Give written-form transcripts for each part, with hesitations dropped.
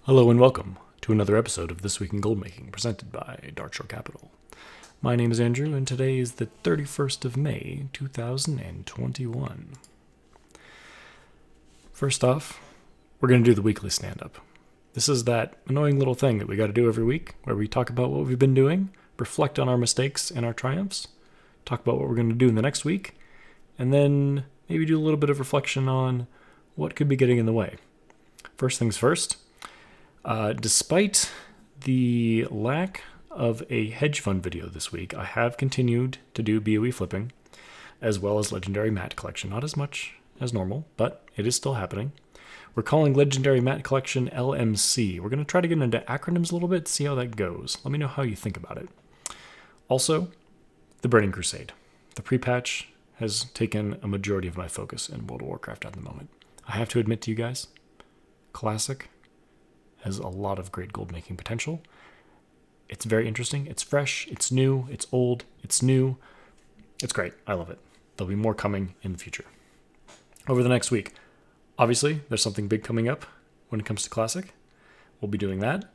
Hello and welcome to another episode of This Week in Goldmaking, presented by darkshorecapital. My name is Andrew, and today is the 31st of May, 2021. First off, we're going to do the weekly stand-up. This is that annoying little thing that we got to do every week, where we talk about what we've been doing, reflect on our mistakes and our triumphs, talk about what we're going to do in the next week, and then maybe do a little bit of reflection on what could be getting in the way. First things first. Despite the lack of a hedge fund video this week, I have continued to do BOE flipping, as well as legendary mat collection. Not as much as normal, but it is still happening. We're calling legendary mat collection LMC. We're going to try to get into acronyms a little bit, see how that goes. Let me know how you think about it. Also, the Burning Crusade. The pre-patch has taken a majority of my focus in World of Warcraft at the moment. I have to admit to you guys, Classic has a lot of great gold making potential. It's very interesting. It's fresh. It's new. It's old. It's new. It's great. I love it. There'll be more coming in the future. Over the next week, obviously, there's something big coming up when it comes to Classic. We'll be doing that.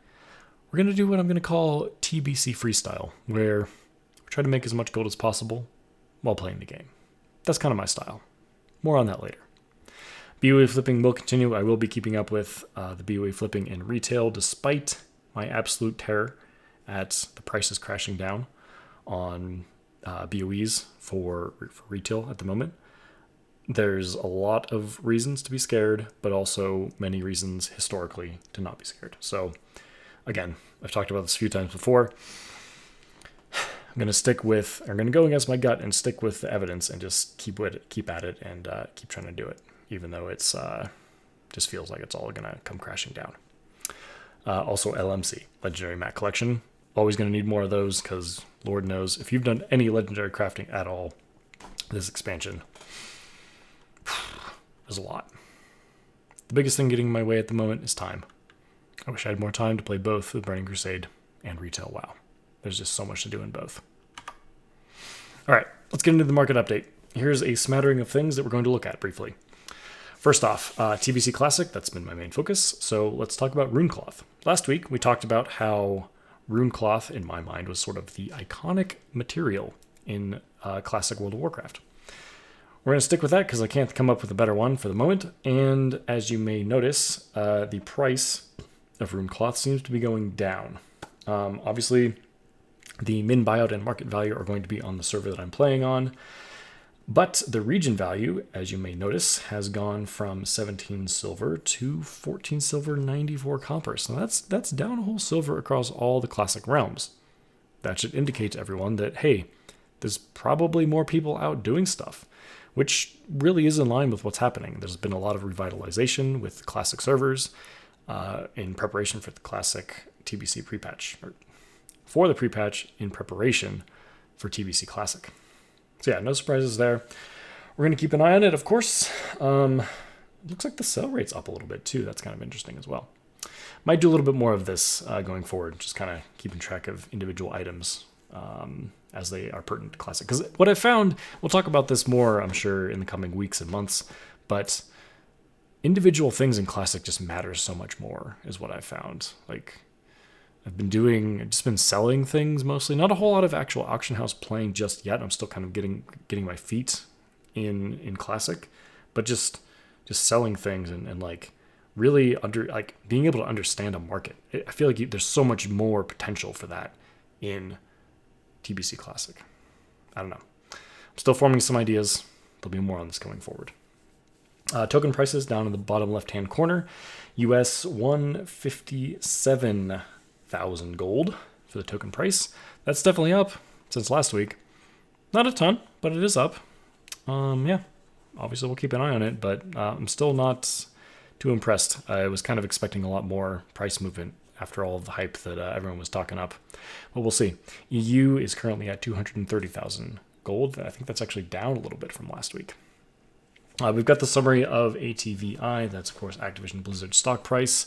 We're going to do what I'm going to call TBC Freestyle, where we try to make as much gold as possible while playing the game. That's kind of my style. More on that later. BOE flipping will continue. I will be keeping up with the BOE flipping in retail, despite my absolute terror at the prices crashing down on BOEs for retail at the moment. There's a lot of reasons to be scared, but also many reasons historically to not be scared. So, again, I've talked about this a few times before. I'm going to go against my gut and stick with the evidence and just keep at it and keep trying to do it, even though it's just feels like it's all going to come crashing down. Also, LMC, Legendary Mat Collection. Always going to need more of those because Lord knows, if you've done any legendary crafting at all, this expansion, there's a lot. The biggest thing getting in my way at the moment is time. I wish I had more time to play both the Burning Crusade and Retail WoW. There's just so much to do in both. All right, let's get into the market update. Here's a smattering of things that we're going to look at briefly. First off, TBC Classic, that's been my main focus, so let's talk about Runecloth. Last week, we talked about how Runecloth, in my mind, was sort of the iconic material in Classic World of Warcraft. We're going to stick with that because I can't come up with a better one for the moment, and as you may notice, the price of Runecloth seems to be going down. Obviously, the min buyout and market value are going to be on the server that I'm playing on, but the region value, as you may notice, has gone from 17 silver to 14 silver, 94 copper. So that's down a whole silver across all the classic realms. That should indicate to everyone that, hey, there's probably more people out doing stuff, which really is in line with what's happening. There's been a lot of revitalization with classic servers in preparation for the classic TBC pre-patch, or for the pre-patch in preparation for TBC Classic. So yeah, no surprises there. We're going to keep an eye on it, of course. Looks like the sell rate's up a little bit too. That's kind of interesting as well. Might do a little bit more of this going forward, just kind of keeping track of individual items as they are pertinent to Classic. Because what I found, we'll talk about this more, I'm sure, in the coming weeks and months, but individual things in Classic just matter so much more, is what I've found. Like, I've just been selling things mostly. Not a whole lot of actual auction house playing just yet. I'm still kind of getting my feet in Classic, but just selling things and like really being able to understand a market. I feel like there's so much more potential for that in TBC Classic. I don't know. I'm still forming some ideas. There'll be more on this going forward. Token prices down in the bottom left-hand corner. US 157,000 gold for the token price. That's definitely up since last week. Not a ton, but it is up. Yeah, obviously we'll keep an eye on it, but I'm still not too impressed. I was kind of expecting a lot more price movement after all of the hype that everyone was talking up. But we'll see. EU is currently at 230,000 gold. I think that's actually down a little bit from last week. We've got the summary of ATVI. That's, of course, Activision Blizzard stock price.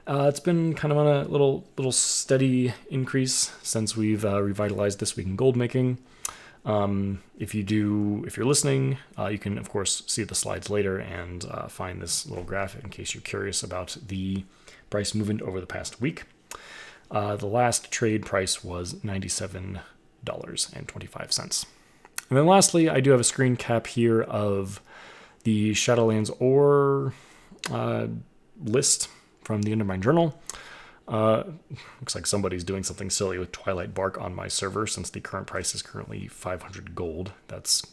It's been kind of on a little steady increase since we've revitalized This Week in Gold Making. If you're listening, you can, of course, see the slides later and find this little graph in case you're curious about the price movement over the past week. The last trade price was $97.25. And then lastly, I do have a screen cap here of the Shadowlands ore list from the Undermine Journal. Looks like somebody's doing something silly with Twilight Bark on my server since the current price is currently 500 gold. That's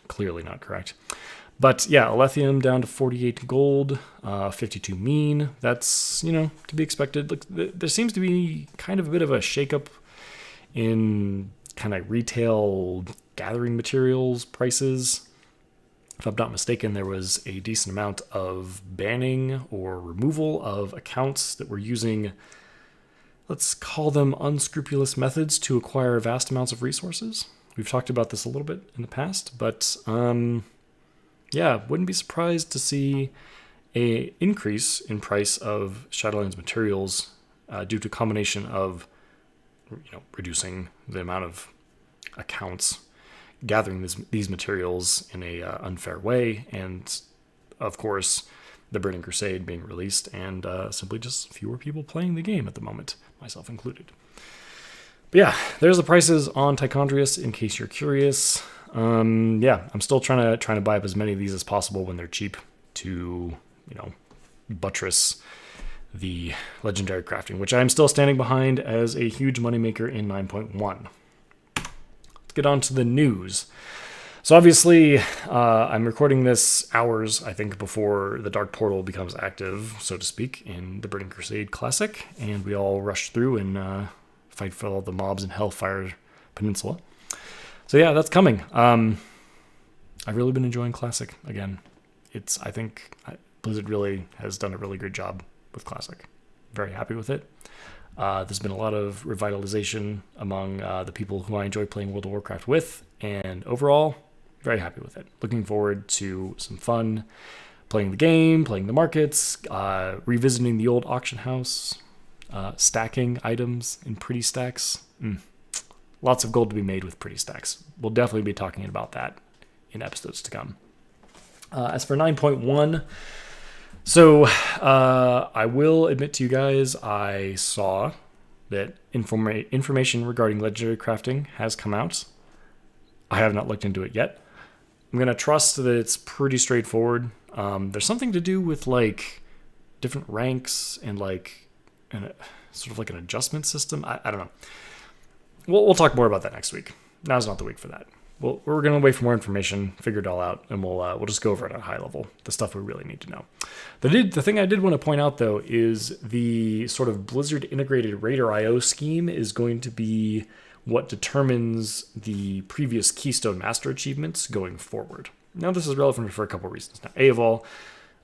clearly not correct. But yeah, lithium down to 48 gold, 52 mean. That's, to be expected. Look, there seems to be kind of a bit of a shakeup in kind of retail gathering materials prices. If I'm not mistaken, there was a decent amount of banning or removal of accounts that were using, let's call them unscrupulous methods to acquire vast amounts of resources. We've talked about this a little bit in the past, but yeah, wouldn't be surprised to see an increase in price of Shadowlands materials due to a combination of reducing the amount of accounts gathering these materials in a unfair way, and of course the Burning Crusade being released, and simply just fewer people playing the game at the moment, myself included. But yeah, there's the prices on Tichondrius in case you're curious. Yeah, I'm still trying to buy up as many of these as possible when they're cheap to buttress the legendary crafting, which I'm still standing behind as a huge moneymaker in 9.1. Get on to the news. So obviously, I'm recording this hours, I think, before the Dark Portal becomes active, so to speak, in the Burning Crusade Classic, and we all rush through and fight for all the mobs in Hellfire Peninsula. So yeah, that's coming. I've really been enjoying Classic again. I think Blizzard really has done a really great job with Classic. Very happy with it. There's been a lot of revitalization among the people who I enjoy playing World of Warcraft with, and overall, very happy with it. Looking forward to some fun playing the game, playing the markets, revisiting the old auction house, stacking items in pretty stacks. Lots of gold to be made with pretty stacks. We'll definitely be talking about that in episodes to come. As for 9.1, so I will admit to you guys, I saw that information regarding legendary crafting has come out. I have not looked into it yet. I'm going to trust that it's pretty straightforward. There's something to do with like different ranks and like sort of like an adjustment system. I don't know. We'll talk more about that next week. Now's not the week for that. We're going to wait for more information, figure it all out, and we'll just go over it at a high level, the stuff we really need to know. The thing I did want to point out, though, is the sort of Blizzard integrated Raider IO scheme is going to be what determines the previous Keystone Master achievements going forward. Now, this is relevant for a couple of reasons. Now, A of all,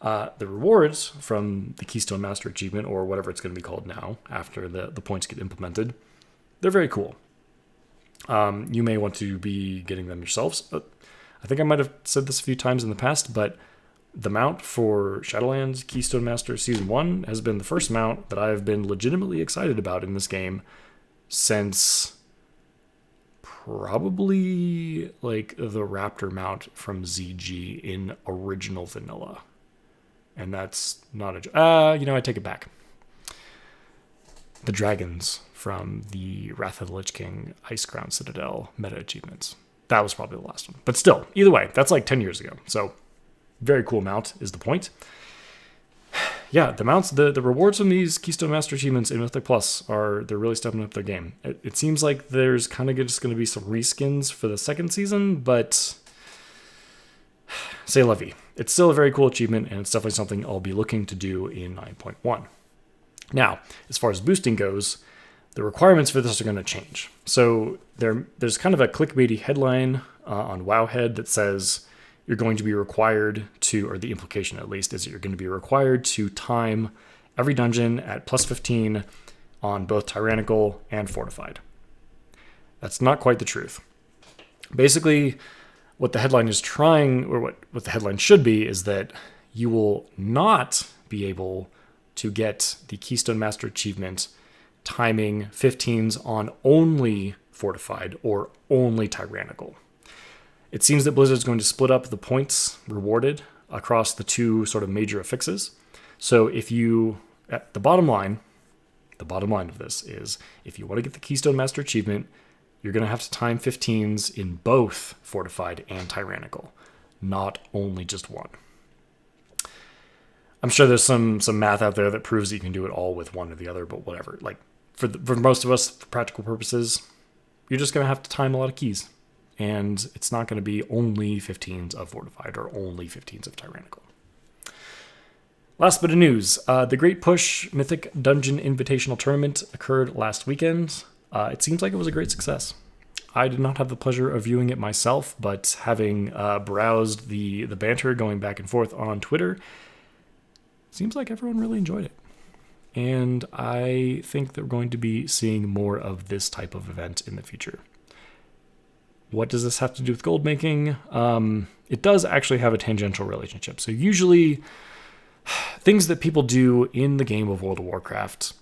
the rewards from the Keystone Master achievement, or whatever it's going to be called now, after the points get implemented, they're very cool. You may want to be getting them yourselves. I think I might have said this a few times in the past, but the mount for Shadowlands Keystone Master Season 1 has been the first mount that I've been legitimately excited about in this game since probably like the Raptor mount from ZG in original vanilla. And that's not I take it back. The dragons from the Wrath of the Lich King Ice Crown Citadel meta achievements. That was probably the last one. But still, either way, that's like 10 years ago. So very cool mount is the point. Yeah, the mounts, the rewards from these Keystone Master achievements in Mythic Plus they're really stepping up their game. It seems like there's kind of just going to be some reskins for the second season, but c'est la vie. It's still a very cool achievement, and it's definitely something I'll be looking to do in 9.1. Now, as far as boosting goes, the requirements for this are going to change. So there's kind of a clickbaity headline on Wowhead that says you're going to be required to, or the implication at least, is that you're going to be required to time every dungeon at plus 15 on both Tyrannical and Fortified. That's not quite the truth. Basically, what the headline is trying, or what the headline should be, is that you will not be able to get the Keystone Master achievement timing 15s on only Fortified or only Tyrannical. It seems that Blizzard's going to split up the points rewarded across the two sort of major affixes. So if you, at the bottom line of this is, if you want to get the Keystone Master achievement, you're going to have to time 15s in both Fortified and Tyrannical, not only just one. I'm sure there's some math out there that proves that you can do it all with one or the other, but whatever. Like, for most of us, for practical purposes, you're just going to have to time a lot of keys. And it's not going to be only 15s of Fortified or only 15s of Tyrannical. Last bit of news. The Great Push Mythic Dungeon Invitational Tournament occurred last weekend. It seems like it was a great success. I did not have the pleasure of viewing it myself, but having browsed the banter going back and forth on Twitter, seems like everyone really enjoyed it. And I think that we're going to be seeing more of this type of event in the future. What does this have to do with gold making? It does actually have a tangential relationship. So usually things that people do in the game of World of Warcraft,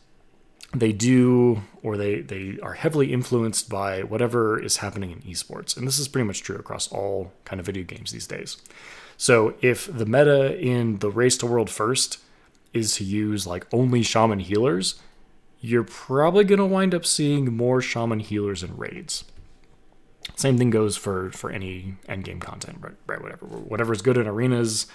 they do, or they are heavily influenced by whatever is happening in esports. And this is pretty much true across all kind of video games these days. So if the meta in the Race to World First is to use like only shaman healers, you're probably going to wind up seeing more shaman healers in raids. Same thing goes for any endgame content, right? Whatever is good in arenas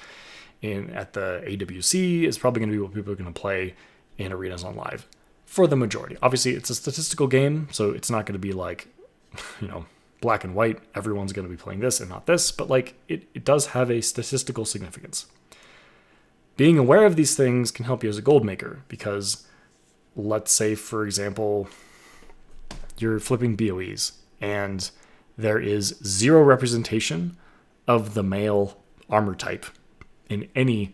at the AWC is probably going to be what people are going to play in arenas on live for the majority. Obviously, it's a statistical game, so it's not going to be like, black and white. Everyone's going to be playing this and not this, but like it does have a statistical significance. Being aware of these things can help you as a gold maker because let's say, for example, you're flipping BOEs and there is zero representation of the male armor type in any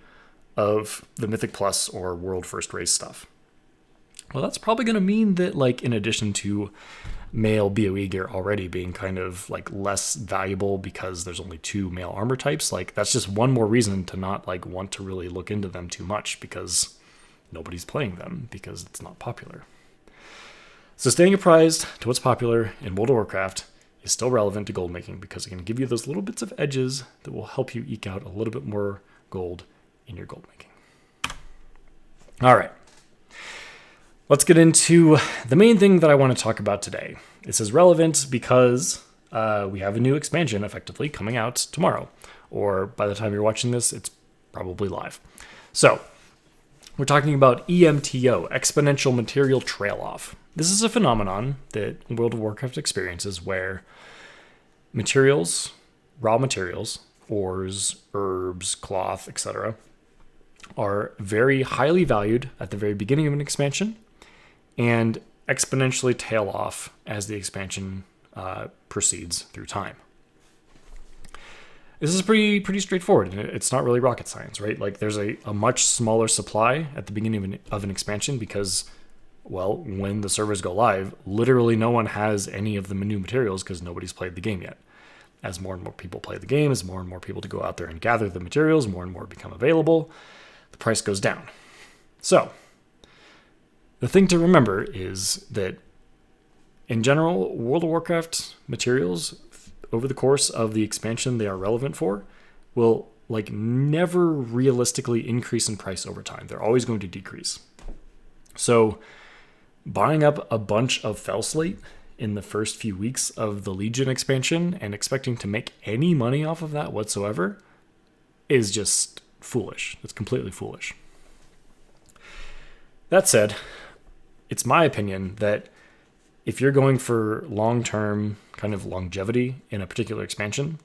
of the Mythic Plus or World First Race stuff. Well, that's probably going to mean that, like, in addition to male BOE gear already being kind of like less valuable because there's only two male armor types, like that's just one more reason to not like want to really look into them too much because nobody's playing them because it's not popular. So staying apprised to what's popular in World of Warcraft is still relevant to gold making because it can give you those little bits of edges that will help you eke out a little bit more gold in your gold making. All right. Let's get into the main thing that I want to talk about today. This is relevant because we have a new expansion effectively coming out tomorrow, or by the time you're watching this, it's probably live. So we're talking about EMTO, Exponential Material Trail-Off. This is a phenomenon that World of Warcraft experiences where materials, raw materials, ores, herbs, cloth, etc., are very highly valued at the very beginning of an expansion and exponentially tail off as the expansion proceeds through time. This is pretty straightforward, and it's not really rocket science, right? Like there's a much smaller supply at the beginning of an expansion because, well, when the servers go live, literally no one has any of the new materials because nobody's played the game yet. As more and more people play the game, as more and more people to go out there and gather the materials, more and more become available, the price goes down. So the thing to remember is that in general, World of Warcraft materials over the course of the expansion they are relevant for will like never realistically increase in price over time. They're always going to decrease. So buying up a bunch of Fellslate in the first few weeks of the Legion expansion and expecting to make any money off of that whatsoever is just foolish. It's completely foolish. That said, it's my opinion that if you're going for long-term kind of longevity in a particular expansion,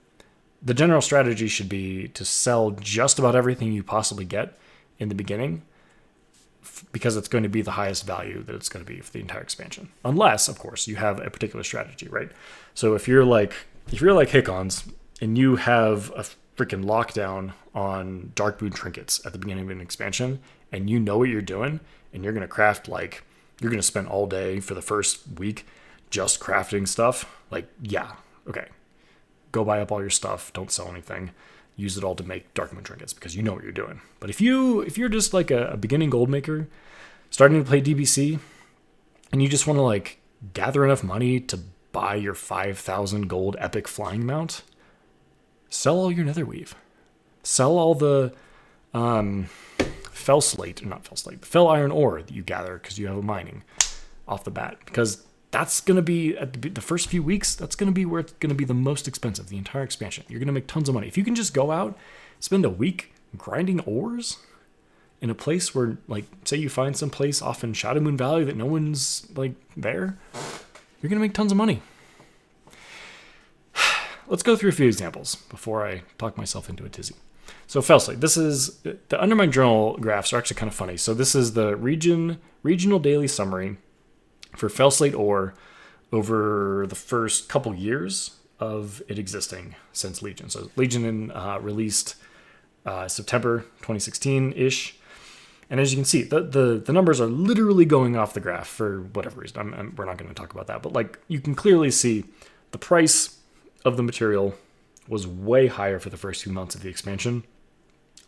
the general strategy should be to sell just about everything you possibly get in the beginning because it's going to be the highest value that it's going to be for the entire expansion. Unless, of course, you have a particular strategy, right? So if you're like Hickons and you have a freaking lockdown on Darkboon trinkets at the beginning of an expansion and you know what you're doing and you're going to craft you're going to spend all day for the first week just crafting stuff, yeah, okay. Go buy up all your stuff. Don't sell anything. Use it all to make Darkmoon trinkets because you know what you're doing. But if you're just like a beginning gold maker starting to play DBC and you just want to gather enough money to buy your 5,000 gold epic flying mount, sell all your netherweave. Sell all the fell iron ore that you gather because you have a mining off the bat. Because that's going to be, at the first few weeks, that's going to be where it's going to be the most expensive, the entire expansion. You're going to make tons of money. If you can just go out, spend a week grinding ores in a place where, like, say you find some place off in Shadow Moon Valley that no one's, like, there, you're going to make tons of money. Let's go through a few examples before I talk myself into a tizzy. So Fellslate, this is, the Undermine Journal graphs are actually kind of funny. So this is the regional daily summary for Fellslate ore over the first couple years of it existing since Legion. So Legion released September 2016-ish. And as you can see, the numbers are literally going off the graph for whatever reason. We're not going to talk about that. But like, you can clearly see the price of the material was way higher for the first few months of the expansion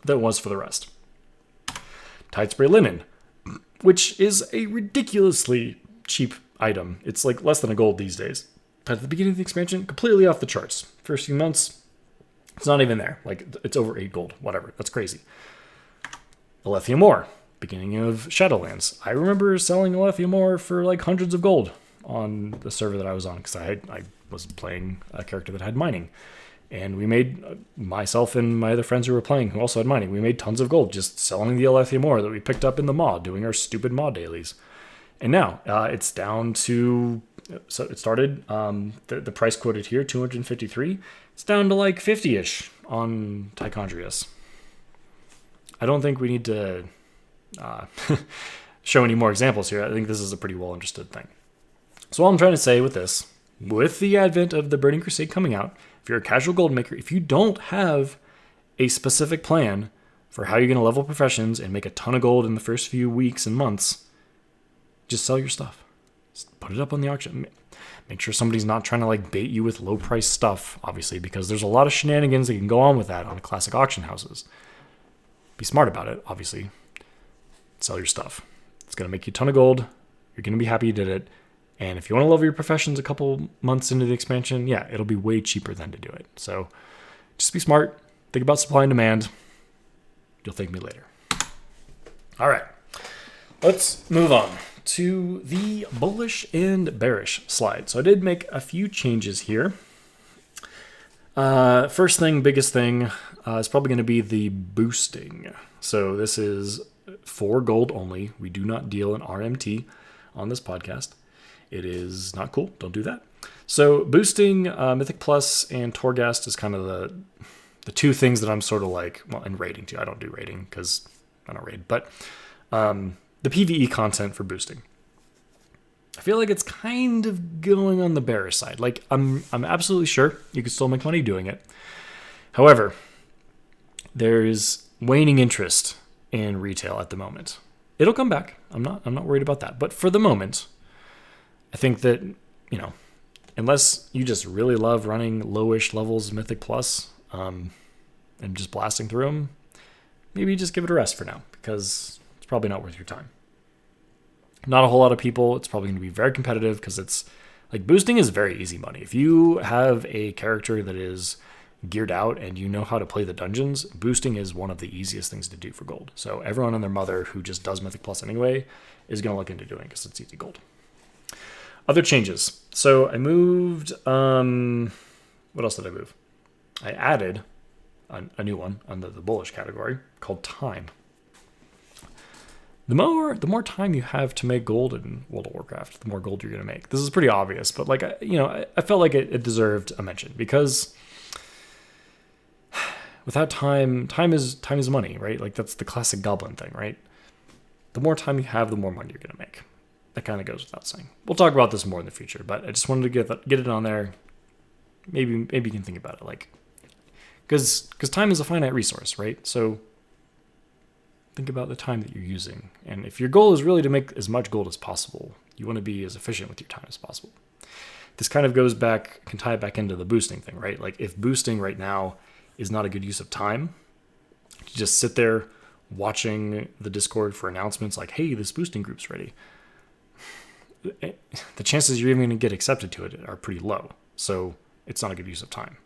than it was for the rest. Tide spray linen, which is a ridiculously cheap item. It's like less than a gold these days. But at the beginning of the expansion, completely off the charts. First few months, it's not even there. Like, it's over 8 gold, whatever. That's crazy. Alethea ore, beginning of Shadowlands. I remember selling Alethea ore for like hundreds of gold on the server that I was on because I was playing a character that had mining. And we made, myself and my other friends who were playing who also had mining, we made tons of gold just selling the Alethea ore that we picked up in the mod, doing our stupid mod dailies. And now it's down to, so it started, the price quoted here, 253. It's down to like 50-ish on Tichondrius. I don't think we need to show any more examples here. I think this is a pretty well understood thing. So all I'm trying to say with this, with the advent of the Burning Crusade coming out, if you're a casual gold maker, if you don't have a specific plan for how you're going to level professions and make a ton of gold in the first few weeks and months, just sell your stuff. Just put it up on the auction. Make sure somebody's not trying to like bait you with low price stuff, obviously, because there's a lot of shenanigans that can go on with that on classic auction houses. Be smart about it, obviously. Sell your stuff. It's going to make you a ton of gold. You're going to be happy you did it. And if you want to level your professions a couple months into the expansion, yeah, it'll be way cheaper than to do it. So just be smart. Think about supply and demand. You'll thank me later. All right. Let's move on to the Bullish and Bearish slide. So I did make a few changes here. First thing, biggest thing, is probably going to be the boosting. So this is for gold only. We do not deal in RMT on this podcast. It is not cool. Don't do that. So boosting Mythic Plus and Torghast is kind of the two things that I'm sort of like, well, and raiding too. I don't do raiding because I don't raid. But the PvE content for boosting. I feel like it's kind of going on the bearish side. Like, I'm absolutely sure you can still make money doing it. However, there's waning interest in retail at the moment. It'll come back. I'm not worried about that. But for the moment, I think that, you know, unless you just really love running lowish levels of Mythic Plus and just blasting through them, maybe just give it a rest for now because it's probably not worth your time. Not a whole lot of people. It's probably going to be very competitive because it's like boosting is very easy money. If you have a character that is geared out and you know how to play the dungeons, boosting is one of the easiest things to do for gold. So everyone and their mother who just does Mythic Plus anyway is going to look into doing it because it's easy gold. Other changes. So I moved, what else did I move? I added a new one under the Bullish category called time. The more time you have to make gold in World of Warcraft, the more gold you're going to make. This is pretty obvious, but like, I felt like it deserved a mention because without time is money, right? Like that's the classic goblin thing, right? The more time you have, the more money you're going to make. That kind of goes without saying. We'll talk about this more in the future, but I just wanted to get it on there. Maybe you can think about it, like, because time is a finite resource, right? So think about the time that you're using. And if your goal is really to make as much gold as possible, you want to be as efficient with your time as possible. This kind of can tie it back into the boosting thing, right? Like if boosting right now is not a good use of time, to just sit there watching the Discord for announcements like, hey, this boosting group's ready. The chances you're even going to get accepted to it are pretty low. So it's not a good use of time.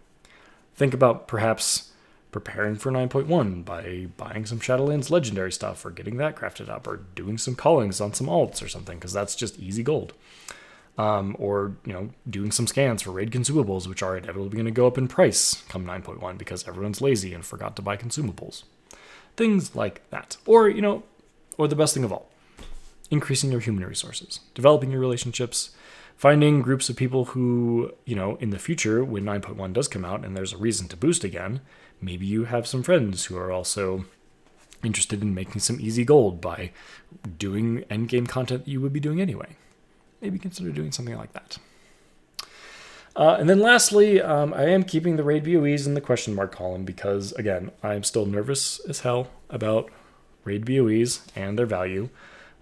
Think about perhaps preparing for 9.1 by buying some Shadowlands legendary stuff or getting that crafted up or doing some callings on some alts or something, because that's just easy gold. Or, doing some scans for raid consumables, which are inevitably going to go up in price come 9.1 because everyone's lazy and forgot to buy consumables. Things like that. Or the best thing of all, increasing your human resources, developing your relationships, finding groups of people who, in the future, when 9.1 does come out and there's a reason to boost again, maybe you have some friends who are also interested in making some easy gold by doing endgame content that you would be doing anyway. Maybe consider doing something like that. And then lastly, I am keeping the raid BOEs in the question mark column because, again, I'm still nervous as hell about raid BOEs and their value.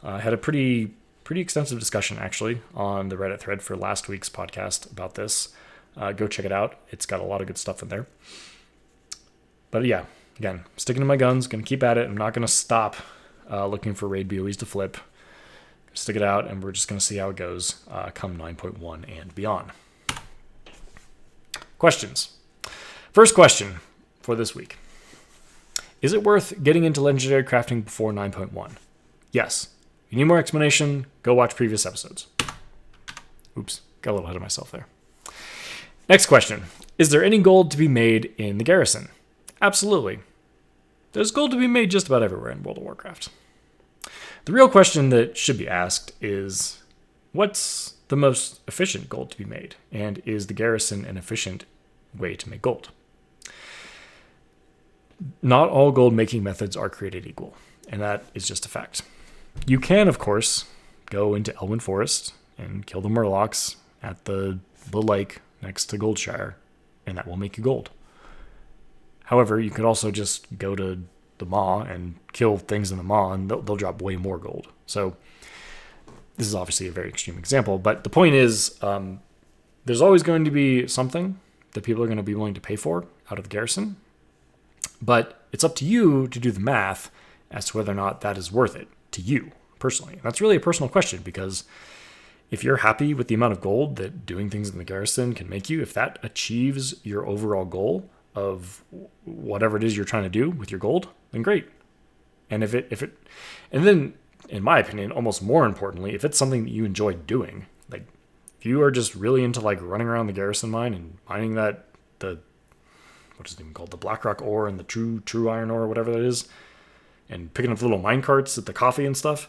I had a pretty extensive discussion, actually, on the Reddit thread for last week's podcast about this. Go check it out. It's got a lot of good stuff in there. But yeah, again, sticking to my guns, going to keep at it. I'm not going to stop looking for raid BOEs to flip. Stick it out, and we're just going to see how it goes come 9.1 and beyond. Questions. First question for this week. Is it worth getting into legendary crafting before 9.1? Yes. If you need more explanation, go watch previous episodes. Oops, got a little ahead of myself there. Next question. Is there any gold to be made in the garrison? Absolutely. There's gold to be made just about everywhere in World of Warcraft. The real question that should be asked is, what's the most efficient gold to be made? And is the garrison an efficient way to make gold? Not all gold making methods are created equal, and that is just a fact. You can, of course, go into Elwyn Forest and kill the Murlocs at the lake next to Goldshire, and that will make you gold. However, you could also just go to the Maw and kill things in the Maw, and they'll drop way more gold. So this is obviously a very extreme example, but the point is there's always going to be something that people are going to be willing to pay for out of the garrison, but it's up to you to do the math as to whether or not that is worth it to you personally. And that's really a personal question, because if you're happy with the amount of gold that doing things in the garrison can make you, if that achieves your overall goal of whatever it is you're trying to do with your gold, then great. And and then, in my opinion, almost more importantly, if it's something that you enjoy doing, like if you are just really into like running around the garrison mine and mining what is it even called, the Blackrock ore and the true iron ore, whatever that is, and picking up the little mine carts at the coffee and stuff,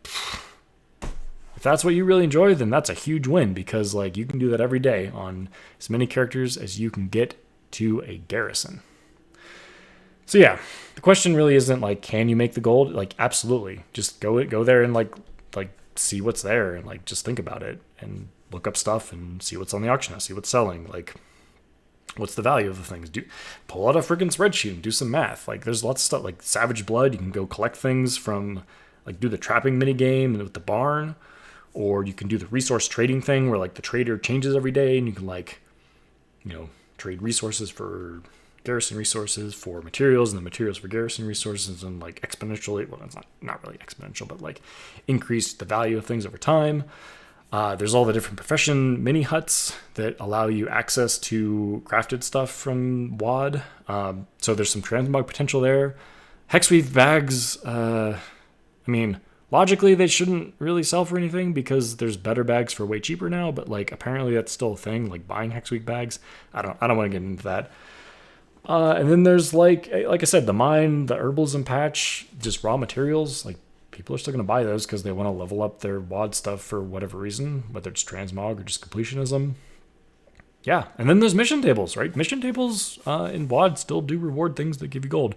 if that's what you really enjoy, then that's a huge win, because like you can do that every day on as many characters as you can get to a garrison. So yeah, the question really isn't like, can you make the gold? Like, absolutely. Just go there and like see what's there and like just think about it and look up stuff and see what's on the auction house, see what's selling, like what's the value of the things. Pull out a freaking spreadsheet and do some math. Like there's lots of stuff like Savage Blood. You can go collect things from, like, do the trapping mini game with the barn, or you can do the resource trading thing where like the trader changes every day and you can like, trade resources for garrison resources for materials, and the materials for garrison resources, and like exponentially, well, it's not really exponential, but like increase the value of things over time. There's all the different profession mini huts that allow you access to crafted stuff from WoD. So there's some transmog potential there. Hexweave bags, logically they shouldn't really sell for anything because there's better bags for way cheaper now, but like apparently that's still a thing, like buying Hexweave bags. I don't want to get into that. And then there's like I said, the mine, the herbalism patch, just raw materials. Like people are still going to buy those because they want to level up their WoD stuff for whatever reason, whether it's transmog or just completionism. Yeah, and then there's mission tables, right? Mission tables in WoD still do reward things that give you gold.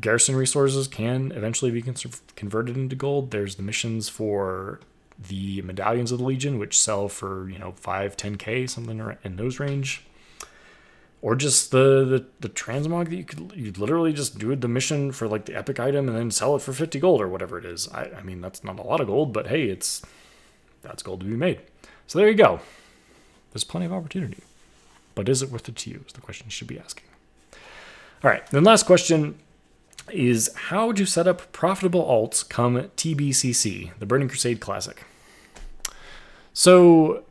Garrison resources can eventually be converted into gold. There's the missions for the medallions of the Legion, which sell for 5-10k, something in those range. Or just the transmog that you'd literally just do the mission for like the epic item and then sell it for 50 gold or whatever it is. I mean, that's not a lot of gold, but hey, that's gold to be made. So there you go. There's plenty of opportunity. But is it worth it to you is the question you should be asking. All right, then last question is, how would you set up profitable alts come TBCC, the Burning Crusade Classic? So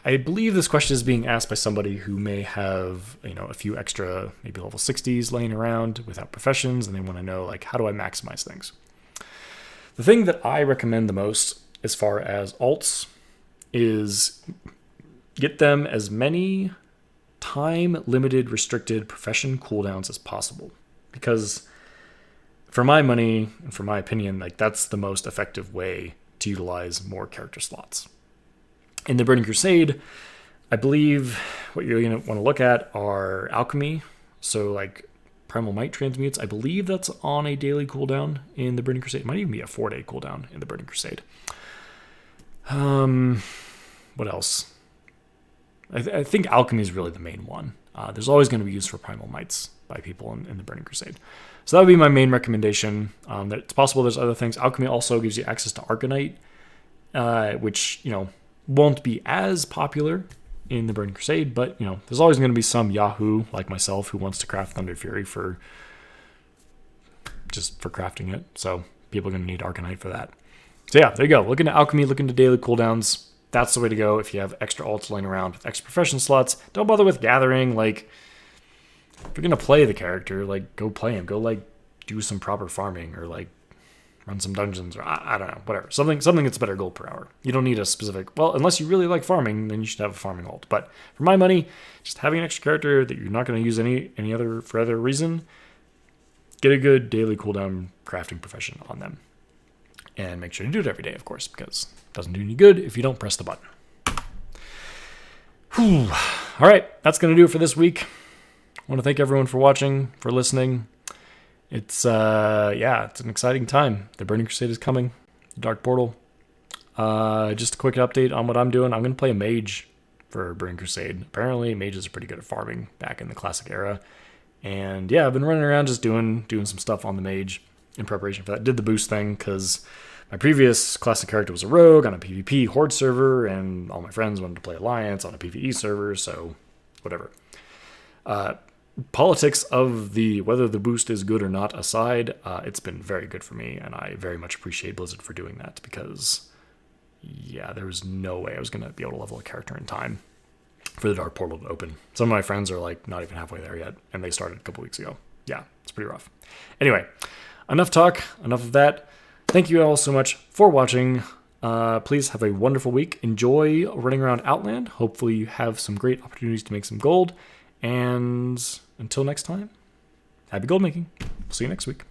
I believe this question is being asked by somebody who may have, a few extra, maybe level 60s laying around without professions, and they want to know, like, how do I maximize things? The thing that I recommend the most as far as alts is get them as many time-limited, restricted profession cooldowns as possible. Because for my money, and for my opinion, like, that's the most effective way to utilize more character slots. In the Burning Crusade, I believe what you're going to want to look at are alchemy. So like Primal Might transmutes, I believe that's on a daily cooldown in the Burning Crusade. It might even be a 4-day cooldown in the Burning Crusade. What else? I think alchemy is really the main one. There's always going to be used for Primal Mights by people in the Burning Crusade. So that would be my main recommendation. That it's possible there's other things. Alchemy also gives you access to Arcanite, which, won't be as popular in the Burning Crusade, but, there's always going to be some Yahoo like myself who wants to craft Thunder Fury for crafting it. So people are going to need Arcanite for that. So yeah, there you go. Look into alchemy, look into daily cooldowns. That's the way to go if you have extra alts laying around with extra profession slots. Don't bother with gathering. Like, if you're going to play the character, like, go play him. Go, like, do some proper farming or, like, run some dungeons, or I don't know, whatever. Something that's better gold per hour. You don't need a specific, well, unless you really like farming, then you should have a farming alt. But for my money, just having an extra character that you're not going to use any other reason, get a good daily cooldown crafting profession on them. And make sure to do it every day, of course, because it doesn't do any good if you don't press the button. Whew. All right, that's going to do it for this week. I want to thank everyone for watching, for listening. It's it's an exciting time. The Burning Crusade is coming. The Dark Portal. Just a quick update on what I'm doing. I'm going to play a mage for Burning Crusade. Apparently, mages are pretty good at farming back in the classic era. And yeah, I've been running around just doing some stuff on the mage in preparation for that. Did the boost thing because my previous classic character was a rogue on a PvP horde server, and all my friends wanted to play Alliance on a PvE server, so whatever. Politics of whether the boost is good or not aside, it's been very good for me, and I very much appreciate Blizzard for doing that, because there was no way I was going to be able to level a character in time for the Dark Portal to open. Some of my friends are like not even halfway there yet, and they started a couple weeks ago. Yeah, it's pretty rough. Anyway, enough talk, enough of that. Thank you all so much for watching. Please have a wonderful week. Enjoy running around Outland. Hopefully you have some great opportunities to make some gold. And until next time, happy gold making. See you next week.